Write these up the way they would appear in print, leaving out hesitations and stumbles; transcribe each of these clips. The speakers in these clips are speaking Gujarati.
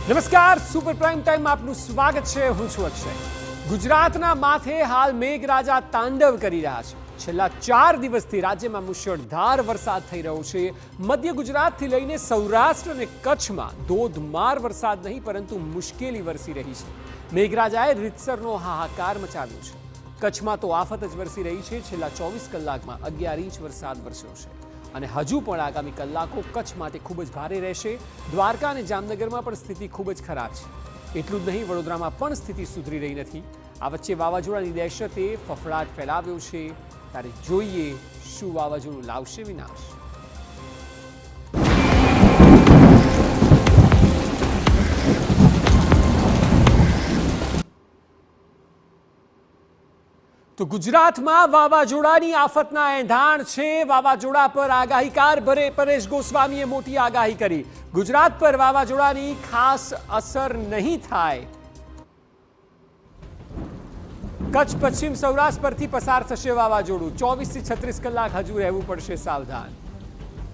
નમસ્કાર, સુપર પ્રાઇમ ટાઈમ આપનું સ્વાગત છે। હું છું અક્ષય। ગુજરાતના માથે હાલ મેઘરાજા તાંડવ કરી રહ્યા છે। છેલ્લા 4 દિવસથી રાજ્યમાં મુશળધાર વરસાદ થઈ રહ્યો છે। મધ્ય ગુજરાતથી લઈને સૌરાષ્ટ્ર અને કચ્છમાં ધોધમાર વરસાદ નહીં પરંતુ મુશ્કેલી વરસી રહી છે। મેઘરાજાએ રીતસરનો હાહાકાર મચાવ્યો છે। કચ્છમાં તો આફત જ વરસી રહી છે। છેલ્લા 24 કલાકમાં 11 ઇંચ વરસાદ વરસ્યો છે અને હજુ પણ આગામી કલાકો કચ્છ માટે ખૂબ જ ભારે રહેશે। દ્વારકા અને જામનગરમાં પણ સ્થિતિ ખૂબ જ ખરાબ છે। એટલું જ નહીં, વડોદરામાં પણ સ્થિતિ સુધરી રહી નથી। આ વચ્ચે વાવાઝોડાની દહેશતે ફફડાટ ફેલાવ્યો છે। ત્યારે જોઈએ શું વાવાઝોડું લાવશે વિનાશ। તો ગુજરાતમાં વાવાઝોડાની આફતના એંધાણ છે। વાવાઝોડા પર આગાહીકાર પરેશ ગોસ્વામીએ મોટી આગાહી કરી। ગુજરાત પર વાવાઝોડાની ખાસ અસર નહીં થાય। કચ્છ પશ્ચિમ સૌરાષ્ટ્ર પરથી પસાર થશે વાવાઝોડું। 24 થી 36 કલાક હજુ રહેવું પડશે સાવધાન।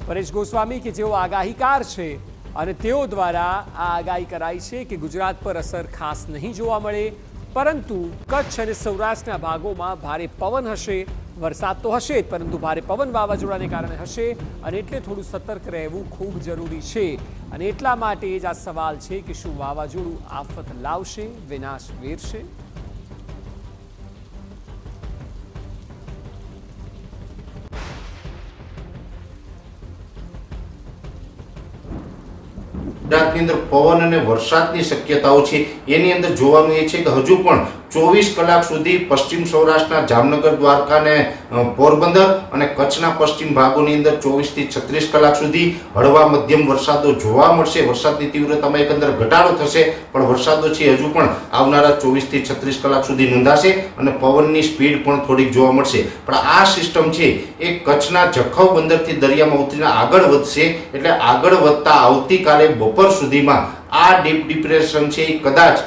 પરેશ ગોસ્વામી કે જેઓ આગાહીકાર છે અને તેઓ દ્વારા આ આગાહી કરાઈ છે કે ગુજરાત પર અસર ખાસ નહીં જોવા મળે, પરંતુ કચ્છ અને સૌરાષ્ટ્રના ભાગોમાં ભારે પવન હશે। વરસાદ તો હશે જ, પરંતુ ભારે પવન વાવાઝોડાને કારણે હશે અને એટલે થોડું સતર્ક રહેવું ખૂબ જરૂરી છે। અને એટલા માટે જ આ સવાલ છે કે શું વાવાઝોડું આફત લાવશે, વિનાશ વેરશે? ગુજરાતની અંદર પવન અને વરસાદની શક્યતાઓ છે। એની અંદર જોવાનું એ છે કે હજુ પણ 24 કલાક સુધી પશ્ચિમ સૌરાષ્ટ્રના જામનગર, દ્વારકા અને પોરબંદર અને કચ્છના પશ્ચિમ ભાગોની અંદર 24 થી 36 કલાક સુધી હળવા મધ્યમ વરસાદો જોવા મળશે। વરસાદની તીવ્રતામાં એકંદર ઘટાડો થશે, પણ વરસાદો છે હજુ પણ આવનારા 24 થી 36 કલાક સુધી નોંધાશે અને પવનની સ્પીડ પણ થોડીક જોવા મળશે। પણ આ સિસ્ટમ છે એ કચ્છના જખૌ બંદરથી દરિયામાં ઉતરીને આગળ વધશે, એટલે આગળ વધતા આવતીકાલે બપોર સુધીમાં આ ડીપ ડિપ્રેશન છે એ કદાચ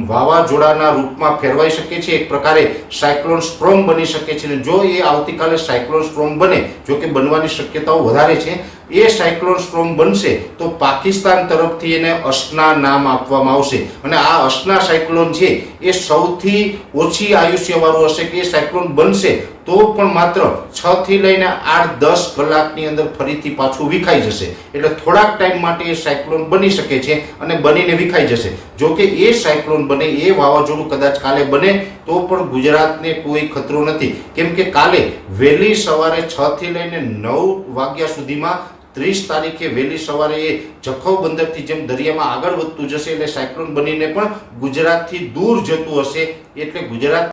વાવાઝોડાના રૂપમાં ફેરવાઈ શકે છે। એક પ્રકારે સાયક્લોન સ્ટ્રોમ બની શકે છે। જો એ આવતીકાલે સાયક્લોન સ્ટ્રોમ બને, જો કે બનવાની શક્યતાઓ વધારે છે, એ સાયક્લોન સ્ટ્રોમ બનશે તો પાકિસ્તાન તરફથી એને અસના નામ આપવામાં આવશે અને આ અસના સાયક્લોન છે એ સૌથી ઓછી આયુષ્યવાળું હશે કે એ સાયક્લોન બનશે તો પણ માત્ર 6 થી લઈને 8-10 કલાકની અંદર ફરીથી પાછું વિખાઈ જશે। એટલે થોડાક ટાઈમ માટે એ સાયક્લોન બની શકે છે અને બનીને વિખાઈ જશે। જો કે એ સાયક્લોન બને, એ વાવાઝોડું કદાચ કાલે બને તો પણ ગુજરાતને કોઈ ખતરો નથી, કેમ કે કાલે વહેલી સવારે 6 થી લઈને 9 વાગ્યા સુધીમાં 30 તારીખે વહેલી સવારે એ જખૌ બંદરથી જેમ દરિયામાં આગળ વધતું જશે એટલે સાયક્લોન બનીને પણ ગુજરાતથી દૂર જતું હશે। એટલે ગુજરાત